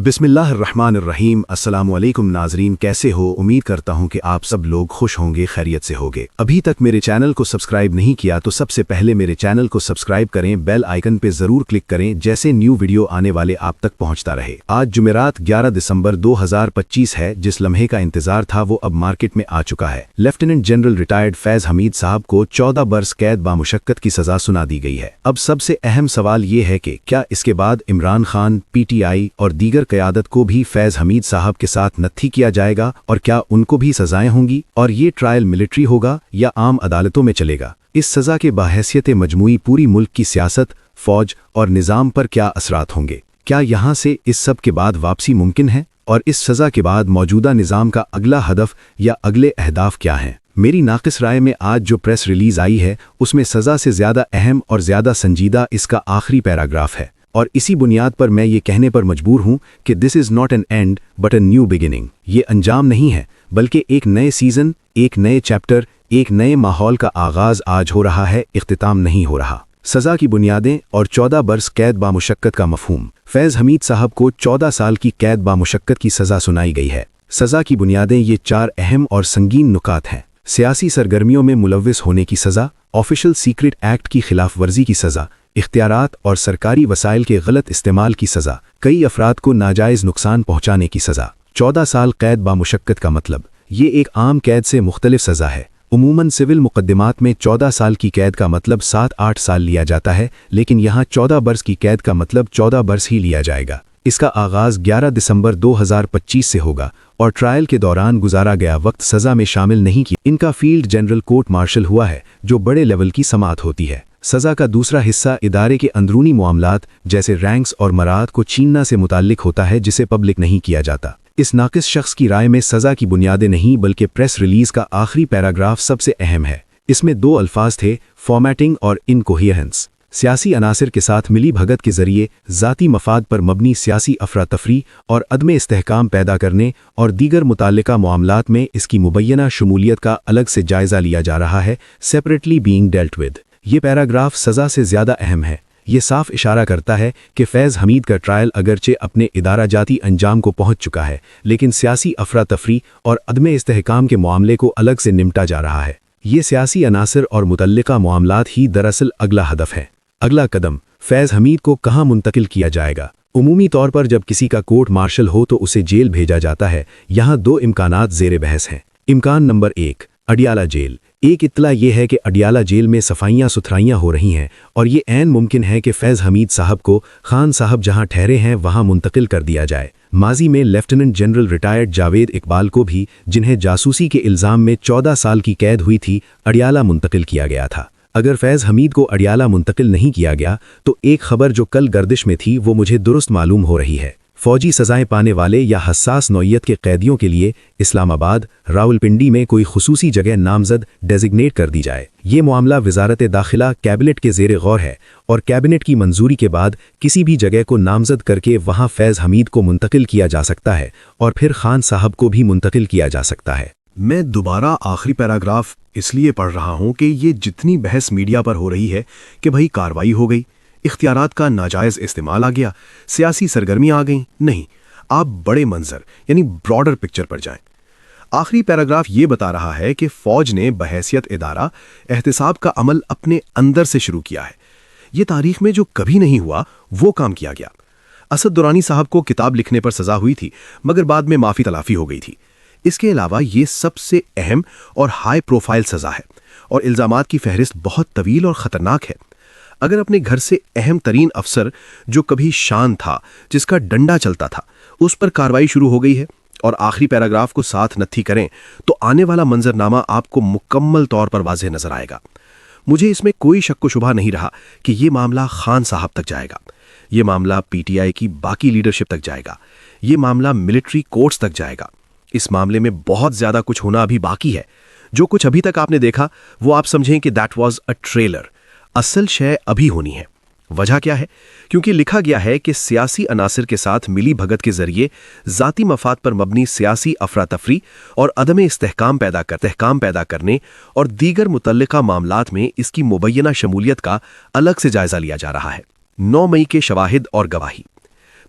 बिस्मिल्लाहिर्रहमानिर्रहीम। अस्सलामुअलैकुम नाजरीन, कैसे हो? उम्मीद करता हूं कि आप सब लोग खुश होंगे, खैरियत से होंगे। अभी तक मेरे चैनल को सब्सक्राइब नहीं किया तो सबसे पहले मेरे चैनल को सब्सक्राइब करें, बेल आइकन पे जरूर क्लिक करें, जैसे न्यू वीडियो आने वाले आप तक पहुंचता रहे। आज जुमेरात 11 दिसंबर 2025 है। जिस लम्हे का इंतजार था वो अब मार्केट में आ चुका है। Lieutenant general retired Faiz Hamid साहब को 14 बरस कैद बामुशक्कत की सजा सुना दी गई है। अब सबसे अहम सवाल ये है कि क्या इसके बाद इमरान खान, PTI और दीगर क़यादत को भी फैज हमीद साहब के साथ नत्थी किया जाएगा और क्या उनको भी सजाएं होंगी, और ये ट्रायल मिलिट्री होगा या आम अदालतों में चलेगा? इस सज़ा के बाहैसियत मजमूई पूरी मुल्क की सियासत, फौज और निज़ाम पर क्या असरात होंगे? क्या यहाँ से इस सब के बाद वापसी मुमकिन है? और इस सज़ा के बाद मौजूदा निज़ाम का अगला हदफ या अगले अहदाफ क्या हैं? मेरी नाक़िस राय में आज जो प्रेस रिलीज़ आई है उसमें सज़ा से ज़्यादा अहम और ज़्यादा संजीदा इसका आखिरी पैराग्राफ है, और इसी बुनियाद पर मैं ये कहने पर मजबूर हूँ कि this is not an and but a new beginning. ये अंजाम नहीं है बल्कि एक नए सीज़न, एक नए चैप्टर, एक नए माहौल का आगाज़ आज हो रहा है, इख्तिताम नहीं हो रहा। सज़ा की बुनियादें और 14 बरस कैद बामुशक्कत का मफहूम। फैज़ हमीद साहब को 14 साल की कैद बामुशक्कत की सज़ा सुनाई गई है। सज़ा की बुनियादें ये 4 अहम और संगीन नुकात हैं। सियासी सरगर्मियों में मुलव्विस होने की सज़ा, ऑफिशियल सीक्रेट एक्ट की खिलाफ वर्जी की सज़ा, इख्तियारात और सरकारी वसाइल के गलत इस्तेमाल की सज़ा, कई अफराद को नाजायज़ नुकसान पहुँचाने की सज़ा। 14 साल कैद बामुशक्कत का मतलब ये एक आम कैद से मुख्तलिफ सज़ा है। उमूमन सिविल मुकद्दमात में 14 साल की कैद का मतलब 7-8 साल लिया जाता है, लेकिन यहाँ 14 बरस की कैद का मतलब 14 बरस ही लिया जाएगा। इसका आगाज़ 11 दिसंबर 2025 से होगा और ट्रायल के दौरान गुजारा गया वक्त सज़ा में शामिल नहीं किया। इनका फील्ड जनरल कोर्ट मार्शल हुआ है, जो बड़े लेवल की समाअत होती है। सज़ा का दूसरा हिस्सा इदारे के अंदरूनी मामलात जैसे रैंक्स और मराद को छीनना से मुताल्लिक होता है, जिसे पब्लिक नहीं किया जाता। इस नाक़िस शख्स की राय में सज़ा की बुनियादें नहीं बल्कि प्रेस रिलीज़ का आखिरी पैराग्राफ सबसे अहम है। इसमें 2 अल्फाज थे, फॉर्मेटिंग और इनकोहेरेंस। सियासी अनासर के साथ मिली भगत के जरिए ज़ाती मफाद पर मबनी सियासी अफरा तफरी और अदम इस्तेहकाम पैदा करने और दीगर मुताल्लिका मामलात में इसकी मुबैना शमूलियत का अलग से जायज़ा लिया जा रहा है, सेपरेटली बीइंग डेल्ट विद। ये पैराग्राफ सज़ा से ज़्यादा अहम है। ये साफ इशारा करता है कि फैज़ हमीद का ट्रायल अगरचे अपने इदारा जाती अंजाम को पहुँच चुका है, लेकिन सियासी अफरा तफरी और अदम इस्तेहकाम के मामले को अलग से निपटा जा रहा है। ये सियासी अनासर और मुतल्लिका मामलात ही दरअसल अगला हदफ है। अगला कदम, फैज़ हमीद को कहाँ मुंतकिल किया जाएगा? उमूमी तौर पर जब किसी का कोर्ट मार्शल हो तो उसे जेल भेजा जाता है। यहाँ 2 इम्कानात ज़ेर बहस हैं। इम्कान नंबर 1, अडियाला जेल। एक इत्तला ये है कि अडियाला जेल में सफाइयाँ सुथराइयाँ हो रही हैं और ये ऐन मुमकिन है कि फैज़ हमीद साहब को खान साहब जहाँ ठहरे हैं वहाँ मुंतकिल कर दिया जाए। माजी में lieutenant general retired Javed Iqbal को भी, जिन्हें जासूसी के इल्ज़ाम में 14 साल की कैद हुई थी, अडियाला मुंतकिल किया गया था। अगर फैज़ हमीद को अडियाला मुंतकिल नहीं किया गया तो एक खबर जो कल गर्दिश में थी वो मुझे दुरुस्त मालूम हो रही है। फौजी सज़ाएं पाने वाले या हसास नौइयत के कैदियों के लिए इस्लामाबाद, रावलपिंडी में कोई खुसूसी जगह नामज़द डेजिग्नेट कर दी जाए। ये मामला वज़ारत दाखिला कैबिनेट के ज़ेर गौर है और कैबिनेट की मंजूरी के बाद किसी भी जगह को नामज़द करके वहाँ फैज़ हमीद को मुंतकिल किया जा सकता है और फिर खान साहब को भी मुंतकिल किया जा सकता है। मैं दोबारा आखिरी पैराग्राफ इसलिए पढ़ रहा हूँ कि ये जितनी बहस मीडिया पर हो रही है कि भाई कार्रवाई हो गई, इख्तियारात का नाजायज़ इस्तेमाल आ गया, सियासी सरगर्मियाँ आ गईं, नहीं, आप बड़े मंजर यानी ब्रॉडर पिक्चर पर जाएं। आखिरी पैराग्राफ ये बता रहा है कि फ़ौज ने बहैसियत इदारा एहतिसाब का अमल अपने अंदर से शुरू किया है। ये तारीख में जो कभी नहीं हुआ वो काम किया गया। असद दुरानी साहब को किताब लिखने पर सज़ा हुई थी, मगर बाद में माफ़ी तलाफ़ी हो गई थी। इसके अलावा ये सबसे अहम और हाई प्रोफाइल सज़ा है और इल्ज़ामात की फहरिस्त बहुत तवील और ख़तरनाक है। अगर अपने घर से अहम तरीन अफसर जो कभी शान था, जिसका डंडा चलता था, उस पर कार्रवाई शुरू हो गई है और आखिरी पैराग्राफ को साथ नत्थी करें तो आने वाला मंजरनामा आपको मुकम्मल तौर पर वाज़ेह नज़र आएगा। मुझे इसमें कोई शक व शुबा नहीं रहा कि ये मामला खान साहब तक जाएगा, ये मामला PTI की बाकी लीडरशिप तक जाएगा, ये मामला मिलिट्री कोर्ट्स तक जाएगा। इस मामले में बहुत ज़्यादा कुछ होना अभी बाकी है। जो कुछ अभी तक आपने देखा वो आप समझें कि दैट वाज अ ट्रेलर। असल शय अभी होनी है। वजह क्या है? क्योंकि लिखा गया है कि सियासी अनासर के साथ मिली भगत के जरिए ज़ाती मफाद पर मबनी सियासी अफरा तफरी और अदम इस्तेहकाम पैदा करने और दीगर मुतल्लिका मामलात में इसकी मुबैना शमूलियत का अलग से जायज़ा लिया जा रहा है। 9 मई के शवाहिद और गवाही।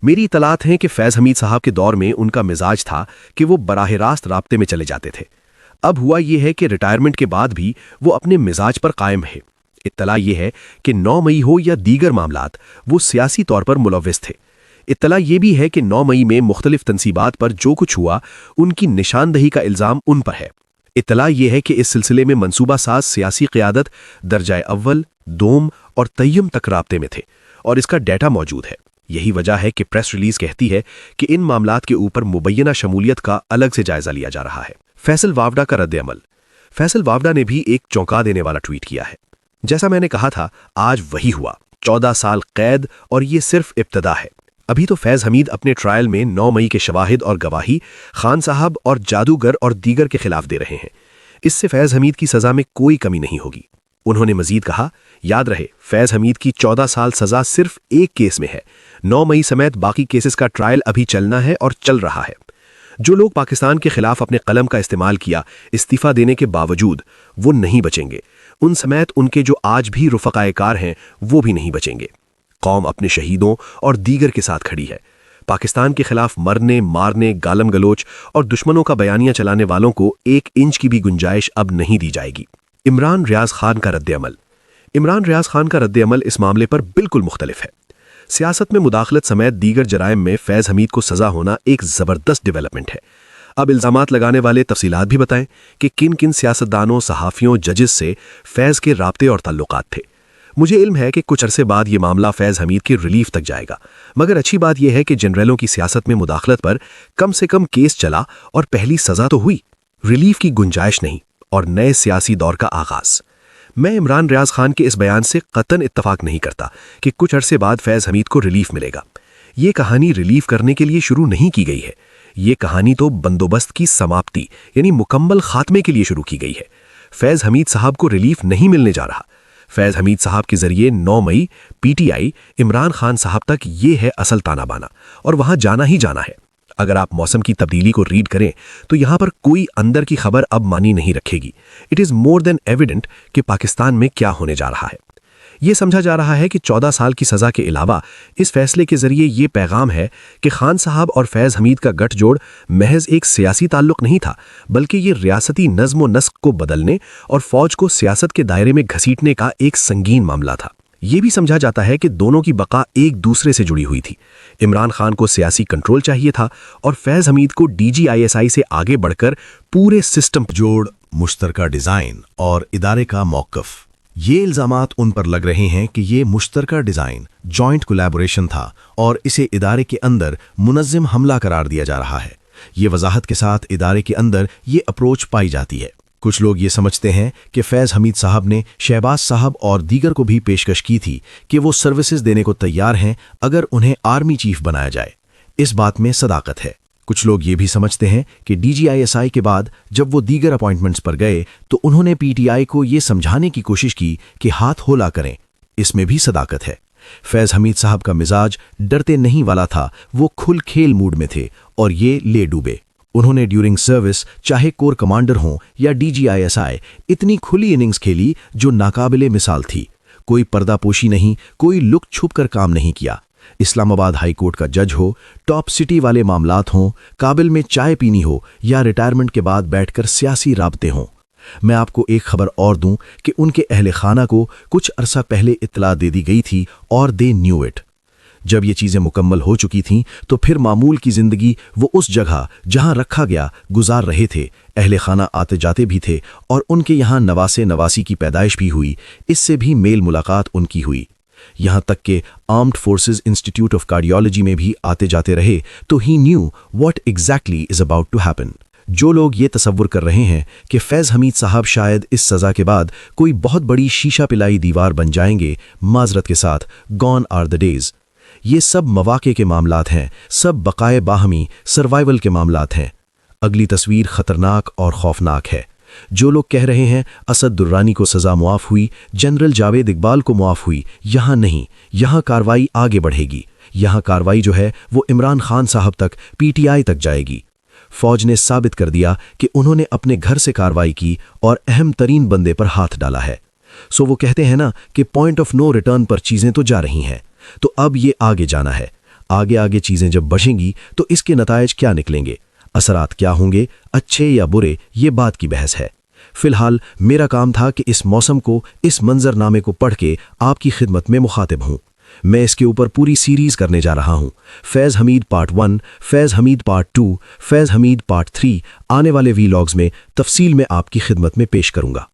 मेरी इतलात हैं कि फैज़ हमीद साहब के दौर में उनका मिजाज था कि वो बराह रास्त राब्ते में चले जाते थे। अब हुआ ये है कि रिटायरमेंट के बाद भी वो अपने मिजाज पर कायम है। इत्तला ये है कि 9 मई हो या दीगर मामलात, वो सियासी तौर पर मुलव्विस थे। इत्तला ये भी है कि 9 मई में मुख्तलिफ तनसीबात पर जो कुछ हुआ उनकी निशानदही का इल्ज़ाम उन पर है। इत्तला ये है कि इस सिलसिले में मंसूबा साज सियासी क़यादत दर्जाए अव्वल, दोम और तय्यम तक राब्ते में थे और इसका डेटा मौजूद है। यही वजह है कि प्रेस रिलीज कहती है कि इन मामलात के ऊपर मुबैयना शमूलियत का अलग से जायजा लिया जा रहा है। फैसल वावडा का रद्द-ए-अमल। फैसल वावडा ने भी एक चौंका देने वाला ट्वीट किया है। जैसा मैंने कहा था, आज वही हुआ। 14 साल कैद और ये सिर्फ इब्तदा है। अभी तो फैज़ हमीद अपने ट्रायल में 9 मई के शवाहिद और गवाही खान साहब और जादूगर और दीगर के खिलाफ दे रहे हैं। इससे फैज़ हमीद की सज़ा में कोई कमी नहीं होगी। उन्होंने मजीद कहा, याद रहे फैज़ हमीद की 14 साल सज़ा सिर्फ एक केस में है। 9 मई समेत बाकी केसेस का ट्रायल अभी चलना है और चल रहा है। जो लोग पाकिस्तान के खिलाफ अपने कलम का इस्तेमाल किया, इस्तीफा देने के बावजूद, वो नहीं बचेंगे। उन समेत उनके जो आज भी रुफ़क़ाए कार हैं, वो भी नहीं बचेंगे। कौम अपने शहीदों और दीगर के साथ खड़ी है। पाकिस्तान के खिलाफ मरने, मारने, गालम गलोच और दुश्मनों का बयानिया चलाने वालों को 1 इंच की भी गुंजाइश अब नहीं दी जाएगी। इमरान रियाज खान का रद्द-ए-अमल। इमरान रियाज खान का रद्द-ए-अमल इस मामले पर बिल्कुल मुख्तलिफ है। सियासत में मुदाखलत समेत दीगर जराइम में फैज़ हमीद को सज़ा होना एक ज़बरदस्त डेवलपमेंट है। अब इल्ज़ामात लगाने वाले तफसीलात भी बताएं कि किन किन सियासतदानों, सहाफ़ियों, जजेस से फैज़ के राब्ते और ताल्लुकात थे। मुझे इल्म है कि कुछ अरसे बाद ये मामला फैज़ हमीद की रिलीफ तक जाएगा, मगर अच्छी बात यह है कि जनरलों की सियासत में मुदाखलत पर कम से कम केस चला और पहली सज़ा तो हुई। रिलीफ की गुंजाइश नहीं और नए सियासी दौर का आगाज़। मैं इमरान रियाज खान के इस बयान से कतन इत्तफाक नहीं करता कि कुछ अरसे बाद फैज़ हमीद को रिलीफ मिलेगा। ये कहानी रिलीफ करने के लिए शुरू नहीं की गई है। ये कहानी तो बंदोबस्त की समाप्ति यानी मुकम्मल खात्मे के लिए शुरू की गई है। फैज़ हमीद साहब को रिलीफ नहीं मिलने जा रहा। फैज़ हमीद साहब के जरिए 9 मई पीटीआई इमरान खान साहब तक ये है असल ताना बाना और वहां जाना ही जाना है। अगर आप मौसम की तब्दीली को रीड करें तो यहां पर कोई अंदर की खबर अब मानी नहीं रखेगी। It is more than evident कि पाकिस्तान में क्या होने जा रहा है। ये समझा जा रहा है कि 14 साल की सज़ा के अलावा इस फैसले के जरिए ये पैगाम है कि खान साहब और फैज़ हमीद का गठजोड़ महज एक सियासी ताल्लुक नहीं था, बल्कि ये रियासती नज़्म व नस्क को बदलने और फौज को सियासत के दायरे में घसीटने का एक संगीन मामला था। ये भी समझा जाता है कि दोनों की बका एक दूसरे से जुड़ी हुई थी। इमरान खान को सियासी कंट्रोल चाहिए था और फैज़ हमीद को DGISI से आगे बढ़कर पूरे सिस्टम जोड़, मुश्तरका डिज़ाइन और इदारे का मौक़िफ़। ये इल्ज़ामात उन पर लग रहे हैं कि ये मुश्तरका डिज़ाइन, जॉइंट कोलैबोरेशन था और इसे इदारे के अंदर मुनज़्ज़म हमला करार दिया जा रहा है। ये वजाहत के साथ इदारे के अंदर ये अप्रोच पाई जाती है। कुछ लोग ये समझते हैं कि फैज़ हमीद साहब ने शहबाज साहब और दीगर को भी पेशकश की थी कि वो सर्विसेज देने को तैयार हैं अगर उन्हें आर्मी चीफ बनाया जाए। इस बात में सदाकत है। कुछ लोग ये भी समझते हैं कि DGISI के बाद जब वो दीगर अपॉइंटमेंट्स पर गए तो उन्होंने PTI को ये समझाने की कोशिश की कि हाथ होला करें। इसमें भी सदाकत है। फैज़ हमीद साहब का मिजाज डरते नहीं वाला था, वो खुल खेल मूड में थे और ये ले डूबे। उन्होंने ड्यूरिंग सर्विस चाहे कोर कमांडर हों या DGISI इतनी खुली इनिंग्स खेली जो नाकाबिले मिसाल थी। कोई पर्दापोशी नहीं, कोई लुक छुप कर काम नहीं किया। इस्लामाबाद हाई कोर्ट का जज हो, टॉप सिटी वाले मामलात हों, काबिल में चाय पीनी हो या रिटायरमेंट के बाद बैठकर सियासी राब्ते हों। मैं आपको एक खबर और दूं कि उनके अहले खाना को कुछ अरसा पहले इत्तला दे दी गई थी और दे न्यू इट। जब ये चीज़ें मुकम्मल हो चुकी थीं तो फिर मामूल की ज़िंदगी वो उस जगह जहां रखा गया गुजार रहे थे। अहले खाना आते जाते भी थे और उनके यहाँ नवासे नवासी की पैदाइश भी हुई। इससे भी मेल मुलाकात उनकी हुई। यहाँ तक कि armed forces institute of cardiology में भी आते जाते रहे। तो he knew what exactly is about to happen. जो लोग ये तसव्वुर कर रहे हैं कि फैज़ हमीद साहब शायद इस सज़ा के बाद कोई बहुत बड़ी शीशा पिलाई दीवार बन जाएंगे, माजरत के साथ गॉन आर द डेज़। ये सब मवाक़े के मामलात हैं, सब बकाए बाहमी सर्वाइवल के मामलात हैं। अगली तस्वीर ख़तरनाक और खौफनाक है। जो लोग कह रहे हैं असद दुर्रानी को सज़ा मुआफ़ हुई, जनरल जावेद इकबाल को मुआफ़ हुई, यहाँ नहीं, यहाँ कार्रवाई आगे बढ़ेगी। यहाँ कार्रवाई जो है वो इमरान खान साहब तक, PTI तक जाएगी। फ़ौज ने साबित कर दिया कि उन्होंने अपने घर से कार्रवाई की और अहम तरीन बंदे पर हाथ डाला है। सो वो कहते हैं ना कि पॉइंट ऑफ नो रिटर्न पर चीज़ें तो जा रही हैं, तो अब ये आगे जाना है। آگے آگے چیزیں جب بڑھیں گی تو اس کے نتائج کیا نکلیں گے، اثرات کیا ہوں گے، اچھے یا برے، یہ بات کی بحث ہے۔ فی الحال میرا کام تھا کہ اس موسم کو، اس منظر نامے کو پڑھ کے آپ کی خدمت میں مخاطب ہوں۔ میں اس کے اوپر پوری سیریز کرنے جا رہا ہوں، فیض حمید پارٹ 1، فیض حمید پارٹ 2، فیض حمید پارٹ 3 آنے والے وی لاگز میں تفصیل میں آپ کی خدمت میں پیش کروں گا۔